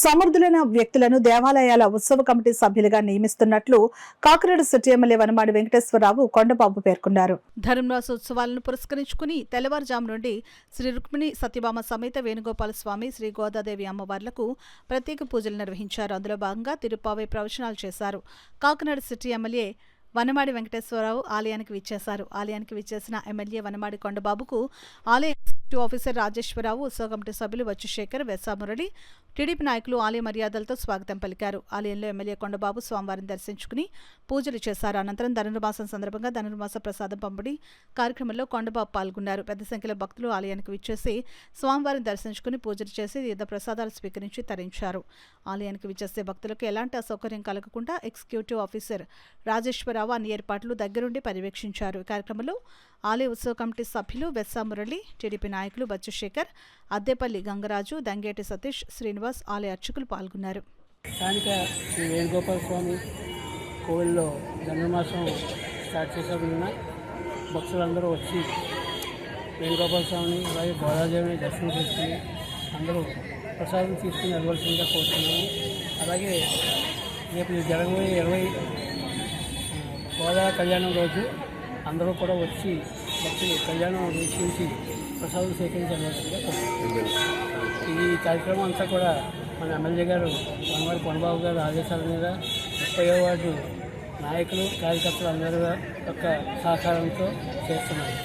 సమర్థులైన వ్యక్తులను దేవాలయాల ఉత్సవ కమిటీ సభ్యులుగా నియమిస్తున్నట్లు కాకినాడ సిటీ ఎమ్మెల్యే వనమాడి వెంకటేశ్వరరావు కొండబాబు పేర్కొన్నారు. ధర్మరాసోత్సవాలను పురస్కరించుకుని తెల్లవారుజాము నుండి శ్రీ రుక్మిణి సత్యభామ సమేత వేణుగోపాల స్వామి, శ్రీ గోదాదేవి అమ్మవార్లకు ప్రత్యేక పూజలు నిర్వహించారు. అందులో భాగంగా తిరుప్పావై ప్రవచనాలు చేశారు. కాకినాడ సిటీ ఎమ్మెల్యే వనమాడి వెంకటేశ్వరరావు ఆలయానికి విచ్చేశారు. ఆలయానికి విచ్చేసిన ఎమ్మెల్యే వనమాడి కొండబాబుకు ఆలయ ఆఫీసర్ రాజేశ్వరరావు, ఉత్సవ కమిటీ సభ్యులు వచ్చుశేఖర్, వెస్సామురళి, టీడీపీ నాయకులు ఆలయ మర్యాదలతో స్వాగతం పలికారు. ఆలయంలో ఎమ్మెల్యే కొండబాబు స్వామివారిని దర్శించుకుని పూజలు చేశారు. అనంతరం ధనుర్మాసం సందర్భంగా ధనుర్మాస ప్రసాదం పంపిణీ కార్యక్రమంలో కొండబాబు పాల్గొన్నారు. పెద్ద సంఖ్యలో భక్తులు ఆలయానికి విచ్చేసి స్వామివారిని దర్శించుకుని పూజలు చేసి వివిధ ప్రసాదాలు స్వీకరించి తరించారు. ఆలయానికి విచ్చేసే భక్తులకు ఎలాంటి అసౌకర్యం కలగకుండా ఎగ్జిక్యూటివ్ ఆఫీసర్ రాజేశ్వరరావు అన్ని ఏర్పాట్లు దగ్గరుండి పర్యవేక్షించారు. ఈ కార్యక్రమంలో ఆలయ ఉత్సవ కమిటీ సభ్యులు వెస్సామురళి, టీడీపీ నాయకులు బచ్చుశేఖర్, అద్దేపల్లి గంగరాజు, దంగేటి సతీష్, శ్రీనివాస్, ఆలయ అర్చకులు పాల్గొన్నారు. స్థానిక శ్రీ వేణుగోపాల స్వామి కోవిల్లో ధనుర్మాసం స్టార్ట్ చేసేందున భక్తులందరూ వచ్చి వేణుగోపాల స్వామిని అలాగే గోదాదేవిని దర్శనం చేసుకుని అందరూ ప్రసాదం తీసుకుని వెళ్ళవలసిందిగా కోరుతున్నాము. అలాగే రేపు జరగబోయే 20 గోదా కళ్యాణం రోజు అందరూ కూడా వచ్చి భక్తులు కళ్యాణం వీక్షించి ప్రసాదం సేకరించవలసిందిగా కోరుతున్నాము. ఈ కార్యక్రమం అంతా కూడా మన ఎమ్మెల్యే గారు వనమాడి కొండబాబు గారు ఆదేశాల మీద 30వ వార్డు నాయకులు, కార్యకర్తలు అందరి యొక్క సహకారంతో చేస్తున్నారు.